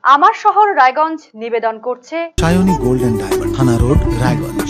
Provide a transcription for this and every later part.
আমার শহর রায়গঞ্জ নিবেদন করছে সায়নী গোল্ড এন্ড ডায়মন্ড, থানা রোড, রায়গঞ্জ।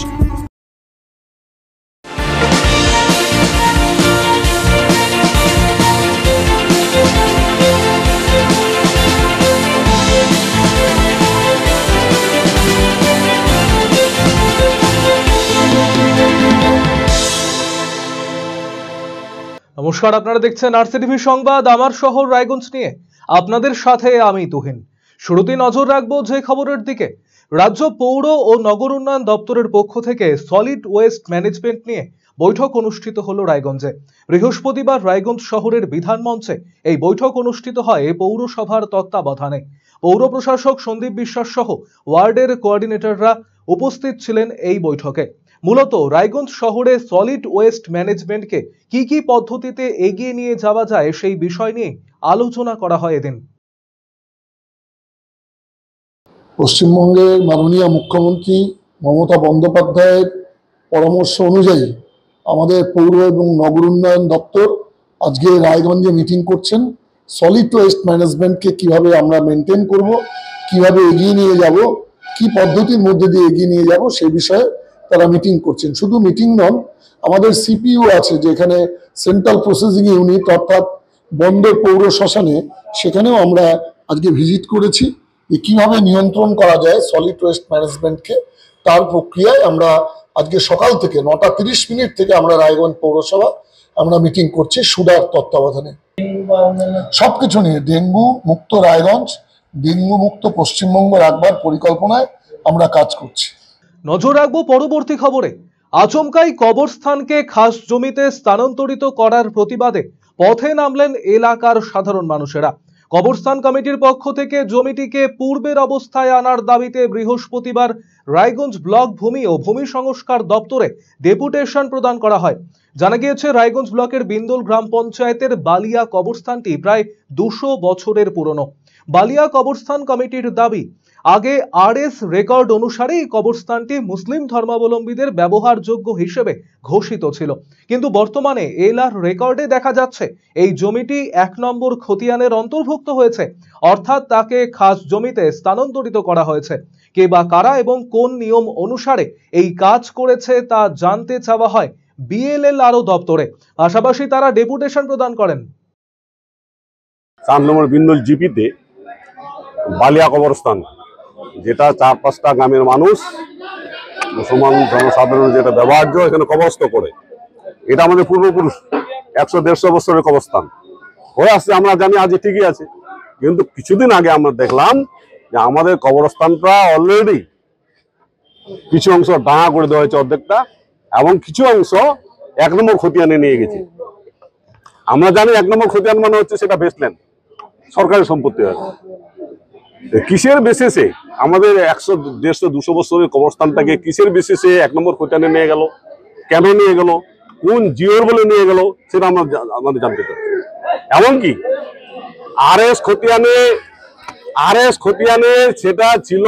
নমস্কার, আপনারা দেখছেন আরসিটিভি সংবাদ আমার শহর রায়গঞ্জ নিয়ে। আপনাদের সাথে আমি তুহিন। শুরুতেই নজর রাখবো যে খবরের দিকে। রাজ্য পৌর ও নগর উন্নয়ন দপ্তরের পক্ষ থেকে সলিড ওয়েস্ট ম্যানেজমেন্ট নিয়ে বৈঠক অনুষ্ঠিত হলো রায়গঞ্জে। বৃহস্পতিবার রায়গঞ্জ শহরের বিধান মঞ্চে এই বৈঠক অনুষ্ঠিত হয় পৌরসভার তত্ত্বাবধানে। পৌর প্রশাসক সন্দীপ বিশ্বাস সহ ওয়ার্ডের কোঅর্ডিনেটররা উপস্থিত ছিলেন এই বৈঠকে। মূলত রায়গঞ্জ শহরে সলিড ওয়েস্ট ম্যানেজমেন্টকে কি পদ্ধতিতে এগিয়ে নিয়ে যাওয়া যায় সেই বিষয় নিয়ে আলোচনা করা হয় এদিন। পশ্চিমবঙ্গের মাননীয় মুখ্যমন্ত্রী মমতা বন্দ্যোপাধ্যায়ের পরামর্শ অনুযায়ী আমাদের পৌর এবং নগর উন্নয়ন দপ্তর আজকে রায়গঞ্জে মিটিং করছেন। সলিড ওয়েস্ট ম্যানেজমেন্টকে কিভাবে আমরা মেনটেন করব, কিভাবে এগিয়ে নিয়ে যাব, কি পদ্ধতির মধ্যে দিয়ে এগিয়ে নিয়ে যাব সেই বিষয়ে তারা মিটিং করছেন। শুধু মিটিং নন, আমাদের সিপিইউ আছে যেখানে সেন্ট্রাল প্রসেসিং ইউনিট অর্থাৎ বন্দর পৌর শ্মশানে, সেখানেও আমরা আজকে ভিজিট করেছি যে কিভাবে নিয়ন্ত্রণ করা যায় সলিড ওয়েস্ট ম্যানেজমেন্টকে। তার প্রক্রিয়ায় আমরা আজকে সকাল থেকে 9:30 থেকে আমরা রায়গঞ্জ পৌরসভা আমরা মিটিং করছি সুদার তত্ত্বাবধানে। সবকিছু নিয়ে ডেঙ্গু মুক্ত রায়গঞ্জ, ডেঙ্গু মুক্ত পশ্চিমবঙ্গ রাখবার পরিকল্পনায় আমরা কাজ করছি। নজর রাখবো পরবর্তী খবরে। আচমকাই কবরস্থানকে খাস জমিতে স্থানান্তরিত করার প্রতিবাদে পথে নামলেন এলাকার সাধারণ মানুষেরা। কবরস্থান কমিটির পক্ষ থেকে জমিটিকে পূর্বের অবস্থায় আনার দাবিতে বৃহস্পতিবার রায়গঞ্জ ব্লক ভূমি ও ভূমি সংস্কার দপ্তরে ডেপুটেশন প্রদান করা হয়। জানা গিয়েছে রায়গঞ্জ ব্লকের বিন্দুল গ্রাম পঞ্চায়েতের বালিয়া কবরস্থানটি প্রায় 200 বছরের পুরনো। বালিয়া কবরস্থান কমিটির দাবি, আগে আরএস রেকর্ড অনুসারে এই কবরস্থানটি মুসলিম ধর্মাবলম্বীদের ব্যবহারযোগ্য হিসেবে ঘোষিত ছিল, কিন্তু বর্তমানে এলআর রেকর্ডে দেখা যাচ্ছে এই জমিটি 1 নম্বর খতিয়ানের অন্তর্ভুক্ত হয়েছে, অর্থাৎ তাকে খাস জমিতে স্থানান্তরিত করা হয়েছে। কে বা কারা এবং কোন নিয়ম অনুসারে এই কাজ করেছে তা জানতে চাওয়া হয় বিএলএলআরও দপ্তরে। পাশাপাশি তারা ডেপুটেশন প্রদান করেন। 4 নম্বর বিন্দুল জিপিতে বালিয়া কবরস্থান, যেটা 4-5টা গ্রামের মানুষ মুসলমান জনসাধারণ যেটা ব্যবহার্য এখানে কবরস্থ করে, এটা আমাদের পূর্বপুরুষ 100-150 বছরের কবরস্থান হয়ে আসছে। আমরা জানি আজ ঠিকই আছে, কিন্তু কিছুদিন আগে আমরা দেখলাম যে আমাদের কবরস্থানটা অলরেডি কিছু অংশ ডাঙা করে দেওয়া হয়েছে অর্ধেকটা, এবং কিছু অংশ 1 নম্বর খতিয়ানে নিয়ে গেছে। আমরা জানি 1 নম্বর খতিয়ান মানে হচ্ছে সেটা বেচলেন, সরকারি সম্পত্তি হয়। কিসের বেসিসে আমাদের 100-150-200 বছরের কবরস্থানটাকে কিসের বেসিসে 1 নম্বর খতিয়ানে নিয়ে গেল, কেন নিয়ে গেল, কোন জিওর বলে নিয়ে গেল, সেটা আমাদের জানতে চাই। এমনকি আরএস খতিয়ানে সেটা ছিল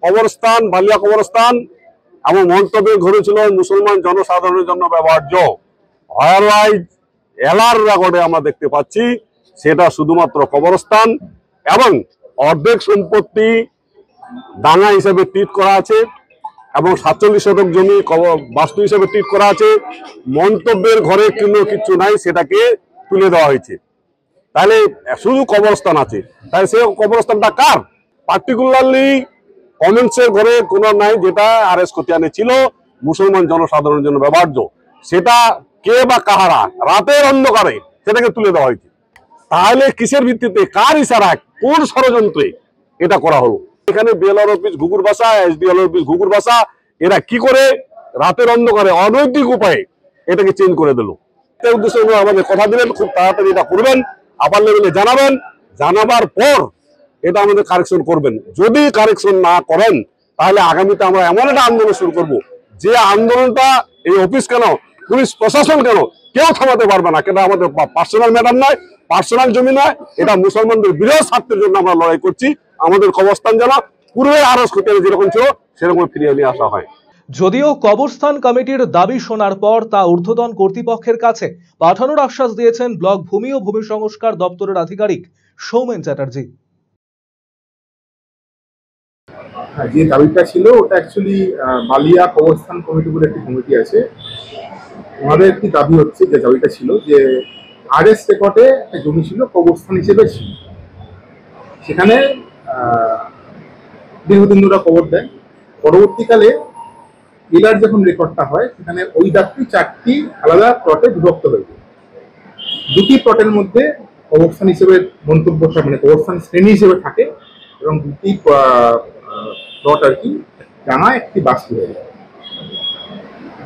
কবরস্থান, বালিয়া কবরস্থান, এবং মন্তব্যের ঘরে ছিল মুসলমান জনসাধারণের জন্য ব্যবহার্য। হায়ারওয়াইজ এলআর রেকর্ডে আমরা দেখতে পাচ্ছি সেটা শুধুমাত্র কবরস্থান, এবং অর্ধেক সম্পত্তি ডাঙা হিসেবে ট্রিট করা আছে, এবং 47 শতক জমি বাস্তু হিসেবে ট্রিট করা আছে। মন্তব্যের ঘরে কোনো কিছু নাই, সেটাকে তুলে দেওয়া হয়েছে। তাহলে শুধু কবরস্থান আছে, তাহলে সে কবরস্থানটা কার? পার্টিকুলারলি কমেন্টসের ঘরে কোনো নাই, যেটা আরএস খতিয়ানে ছিল মুসলমান জনসাধারণের জন্য ব্যবহার্য। সেটা কে বা কাহারা রাতের অন্ধকারে সেটাকে তুলে দেওয়া হয়েছে। তাহলে কিসের ভিত্তিতে, কার ইশারায়, কোন ষড়যন্ত্রে এটা করা হলো? এখানে বিএলআর অফিস ঘুঘুর বাসা, এসডিএল অফিস ঘুঘুর বাসা, এরা কি করে রাতের অন্ধকারে অনৈতিক উপায়ে এটাকে চেঞ্জ করে দিল? এর উদ্দেশ্যে আমাদের কথা দিলেন খুব তাড়াতাড়ি এটা করবেন, আপার লেভেলে জানাবেন, জানাবার পর এটা আমাদের কারেকশন করবেন। যদি কারেকশন না করেন তাহলে আগামীতে আমরা এমন একটা আন্দোলন শুরু করব, যে আন্দোলনটা এই অফিস কেন, পুলিশ প্রশাসন কেন, কেউ থামাতে পারবে না। এটা আমাদের পার্সোনাল ম্যাটার নয়, পার্সোনাল জমি নয়, এটা মুসলমানদের বৃহৎ স্বার্থের জন্য আমরা লড়াই করছি। আমাদের কবরস্থান যেন পূর্বে আরএস খতিয়ানে যেরকম ছিল সেরকম ফিরিয়ে নিয়ে আসা হয়। যদিও কবরস্থান কমিটির দাবি শোনার পর তা ঊর্ধ্বতন কর্তৃপক্ষের কাছে পাঠানোর আশ্বাস দিয়েছেন ব্লক ভূমি ও ভূমি সংস্কার দপ্তরের আধিকারিক সৌমেন চ্যাটার্জি। হ্যাঁ, যে দাবিটা ছিল ওটা অ্যাকচুয়ালি বালিয়া কবরস্থান কমিটি বলে একটি কমিটি আছে। ওনাদের একটি দাবি হচ্ছে, যে দাবিটা ছিল যে আরএস রেকর্ডে একটা জমি ছিল, কবরস্থান হিসেবে ছিল, সেখানে দীর্ঘদিন ধরে কবর দেয়। পরবর্তীকালে এলার যখন রেকর্ডটা হয়, সেখানে ওই দাগটি 4টি আলাদা প্লটে বিভক্ত হয়ে যায়। 2টি প্লটের মধ্যে কবরস্থান হিসেবে মন্তব্য, মানে কবরস্থান শ্রেণী হিসেবে থাকে, এবং 2টি প্লট আর কি জানা একটি বাস্তু হয়ে যায়।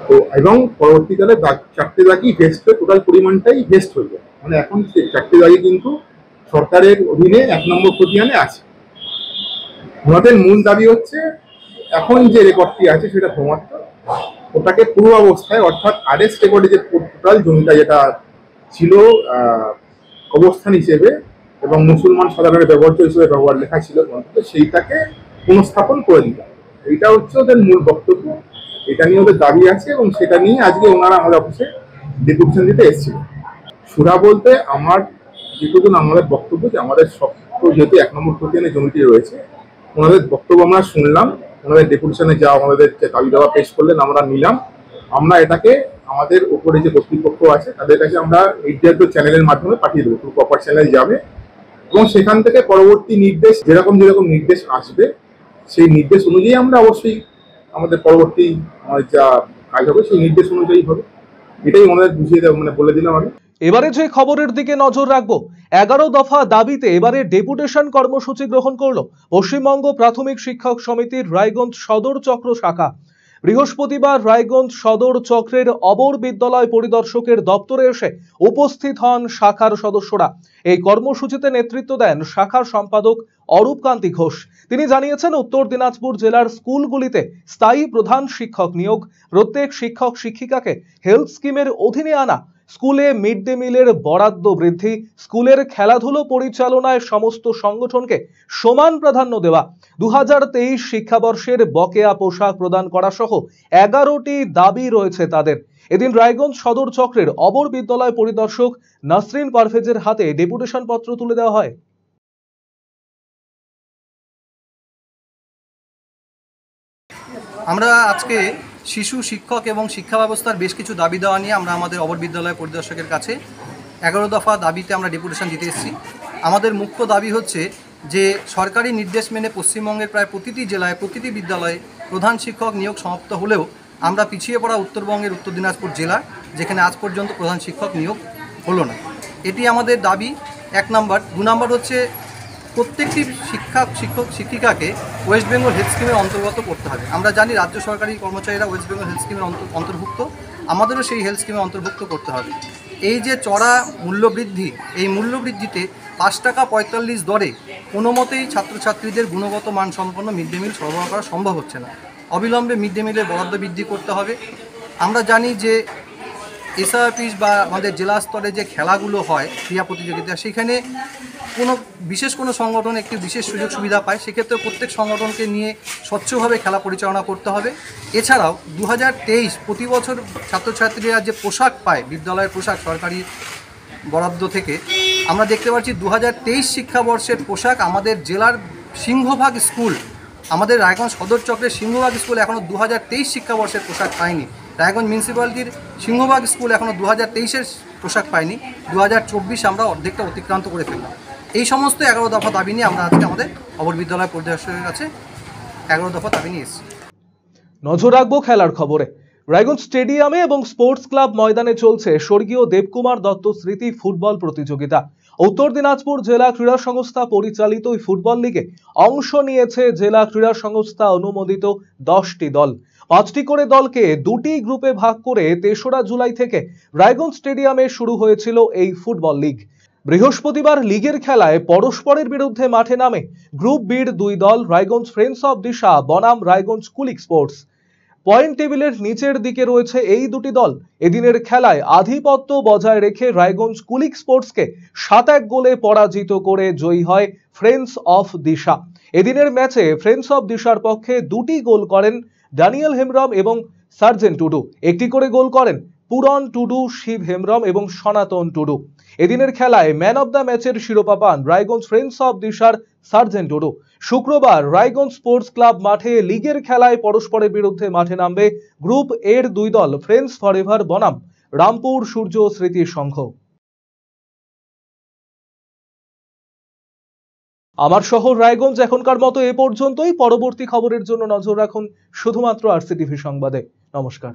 তো এবং পরবর্তীকালে 4টে দাগই ভেস্ট হয়ে টোটাল পরিমাণটাই ভেস্ট হয়ে যায়। মানে এখন সেই 4টে দাগই কিন্তু সরকারের অধীনে 1 নম্বর খতিয়ানে আছে। ওনাদের মূল দাবি হচ্ছে এখন যে রেকর্ডটি আছে সেটা প্রমাত্র, ওটাকে পূর্ব অবস্থায়, অর্থাৎ আরএস রেকর্ডে যে টোটাল জমিটা যেটা ছিল কবরস্থান হিসেবে এবং মুসলমান সাধারণের ব্যবহার্য হিসেবে ব্যবহার লেখা ছিল, সেইটাকে পুনঃস্থাপন করে দিতে হবে। এইটা হচ্ছে ওদের মূল বক্তব্য, এটা নিয়ে ওদের দাবি আছে, এবং সেটা নিয়ে আজকে ওনারা আমাদের অফিসে ডেপুটেশন দিতে এসেছিল। সুরা বলতে আমার যেটুকু আমাদের বক্তব্য, যে আমাদের সব যেহেতু 1 নম্বর খতিয়ানে জমিটি রয়েছে, ওনাদের বক্তব্য আমরা শুনলাম, ওনাদের ডেপুটেশনে যা আমাদের যে দাবি দাওয়া পেশ করলেন আমরা নিলাম। আমরা এটাকে আমাদের উপরে যে কর্তৃপক্ষ আছে তাদের কাছে আমরা নির্ধারিত চ্যানেলের মাধ্যমে পাঠিয়ে দেবো, প্রপার চ্যানেল যাবে, এবং সেখান থেকে পরবর্তী নির্দেশ যেরকম নির্দেশ আসবে সেই নির্দেশ অনুযায়ী আমরা অবশ্যই আমাদের পরবর্তী যা কাজ হবে সেই নির্দেশ অনুযায়ী হবে। এটাই আমাদের বুঝিয়ে দেওয়া, মানে বলে দিলাম আমি। এবারে যে খবরের দিকে নজর রাখবো, 11 দফা দাবিতে এবারে ডেপুটেশন কর্মসূচি গ্রহণ করলো পশ্চিমবঙ্গ প্রাথমিক শিক্ষক সমিতির রায়গঞ্জ সদর চক্র শাখা। বৃহস্পতিবার রায়গঞ্জ সদর চক্রের অবর বিদ্যালয় পরিদর্শকের দপ্তরে এসে উপস্থিত হন শাখার সদস্যরা। এই কর্মসূচিতে নেতৃত্ব দেন শাখার সম্পাদক অরূপ কান্তি ঘোষ। তিনি জানিয়েছেন, উত্তর দিনাজপুর জেলার স্কুলগুলিতে স্থায়ী প্রধান শিক্ষক নিয়োগ, প্রত্যেক শিক্ষক শিক্ষিকাকে হেলথ স্কিমের অধীনে আনা, স্কুলে মিড ডে মিলের বরাদ্দ বৃদ্ধি, স্কুলের খেলাধুলো পরিচালনায় সমস্ত সংগঠনকে সমান প্রাধান্য দেওয়া, 2023 শিক্ষাবর্ষের বকেয়া পোশাক প্রদান করা সহ 11টি দাবি রয়েছে তাদের। এদিন রায়গঞ্জ সদর চক্রের অবর বিদ্যালয় পরিদর্শক নাসরিন পারভেজের হাতে ডেপুটেশন পত্র তুলে দেওয়া হয়। আমরা আজকে শিশু শিক্ষক এবং শিক্ষা ব্যবস্থার বেশ কিছু দাবি দেওয়া নিয়ে আমরা আমাদের অবর বিদ্যালয় পরিদর্শকের কাছে 11 দফা দাবিতে আমরা ডেপুটেশন দিতে এসেছি। আমাদের মুখ্য দাবি হচ্ছে যে সরকারি নির্দেশ মেনে পশ্চিমবঙ্গের প্রায় প্রতিটি জেলায় প্রতিটি বিদ্যালয়ে প্রধান শিক্ষক নিয়োগ সমাপ্ত হলেও আমরা পিছিয়ে পড়া উত্তরবঙ্গের উত্তর দিনাজপুর জেলা, যেখানে আজ পর্যন্ত প্রধান শিক্ষক নিয়োগ হলো না। এটি আমাদের দাবি 1 নম্বর। 2 নম্বর হচ্ছে প্রত্যেকটি শিক্ষক শিক্ষিকাকে ওয়েস্ট বেঙ্গল হেলথ স্কিমের অন্তর্গত করতে হবে। আমরা জানি রাজ্য সরকারি কর্মচারীরা ওয়েস্ট বেঙ্গল হেলথ স্কিমের অন্তর্ভুক্ত, আমাদেরও সেই হেলথ স্কিমে অন্তর্ভুক্ত করতে হবে। এই যে চড়া মূল্যবৃদ্ধি, এই মূল্যবৃদ্ধিতে 5 টাকা 45 দরে কোনো মতেই ছাত্রছাত্রীদের গুণগত মানসম্পন্ন মিড ডে মিল সরবরাহ করা সম্ভব হচ্ছে না। অবিলম্বে মিড ডে মিলের বরাদ্দ বৃদ্ধি করতে হবে। আমরা জানি যে এসআরপিস বা আমাদের জেলা স্তরে যে খেলাগুলো হয় ক্রীড়া প্রতিযোগিতা, সেখানে বিশেষ কোনো সংগঠন একটি বিশেষ সুযোগ সুবিধা পায়, সেক্ষেত্রে প্রত্যেক সংগঠনকে নিয়ে স্বচ্ছভাবে খেলা পরিচালনা করতে হবে। এছাড়াও 2023 প্রতি বছর ছাত্রছাত্রীরা যে পোশাক পায়, বিদ্যালয়ের পোশাক সরকারি বরাদ্দ থেকে, আমরা দেখতে পাচ্ছি 2023 শিক্ষাবর্ষের পোশাক আমাদের জেলার সিংহভাগ স্কুল, আমাদের রায়গঞ্জ সদর চক্রের সিংহভাগ স্কুল এখনও 2023 শিক্ষাবর্ষের পোশাক পায়নি। রায়গঞ্জ মিউনিসিপ্যালিটির সিংহভাগ স্কুল এখনও 2023-এর পোশাক পায়নি। 2024 আমরা অর্ধেকটা অতিক্রান্ত করে ফেললাম। এই সমস্ত 11 দফা দাবি নিয়ে আমরা আজকে আমাদের অবর বিদ্যালয় পরিদর্শকের কাছে 11 দফা দাবি নিয়ে এসেছি। নজর রাখবো খেলার খবরে। রায়গঞ্জ স্টেডিয়ামে এবং স্পোর্টস ক্লাব ময়দানে চলছে স্বর্গীয় দেবকুমার দত্ত স্মৃতি ফুটবল প্রতিযোগিতা। উত্তর দিনাজপুর জেলা ক্রীড়া সংস্থা পরিচালিত এই ফুটবল লিগে অংশ নিয়েছে জেলা ক্রীড়া সংস্থা অনুমোদিত 10টি দল। 5টি করে দলকে 2টি গ্রুপে ভাগ করে 3রা জুলাই থেকে রায়গঞ্জ স্টেডিয়ামে শুরু হয়েছিল এই ফুটবল লিগ। বৃহস্পতিবার লিগের খেলায় পরস্পরের বিরুদ্ধে মাঠে নামে গ্রুপ বির 2 দল, রায়গঞ্জ ফ্রেন্ডস অফ দিশা বনাম রায়গঞ্জ কুলিক স্পোর্টস। পয়েন্ট টেবিলের নিচের দিকে রয়েছে এই দুটি দল। এদিনের খেলায় আধিপত্য বজায় রেখে রায়গঞ্জ কুলিক স্পোর্টসকে 7-1 গোলে পরাজিত করে জয়ী হয় ফ্রেন্ডস অফ দিশা। এদিনের ম্যাচে ফ্রেন্ডস অফ দিশার পক্ষে 2টি গোল করেন ড্যানিয়েল হেমব্রম এবং সার্জেন্ট টুডু, 1টি করে গোল করেন পুরন টুডু, শিব হেমব্রম এবং সনাতন টুডু। এদিনের খেলায় ম্যান অব দ্য ম্যাচের শিরোপা পান রায়গঞ্জ ফ্রেন্ডস অব দিশার সার্জেন্ট টুডু। শুক্রবার রায়গঞ্জ স্পোর্টস ক্লাব মাঠে লিগের খেলায় পরস্পরের বিরুদ্ধে মাঠে নামবে গ্রুপ এর দুই দল ফ্রেন্ডস ফরএভার বনাম রামপুর সূর্য স্মৃতি সংঘ। আমার শহর রায়গঞ্জ এখনকার মতো এ পর্যন্তই। পরবর্তী খবরের জন্য নজর রাখুন শুধুমাত্র আরসিটিভি সংবাদে। নমস্কার।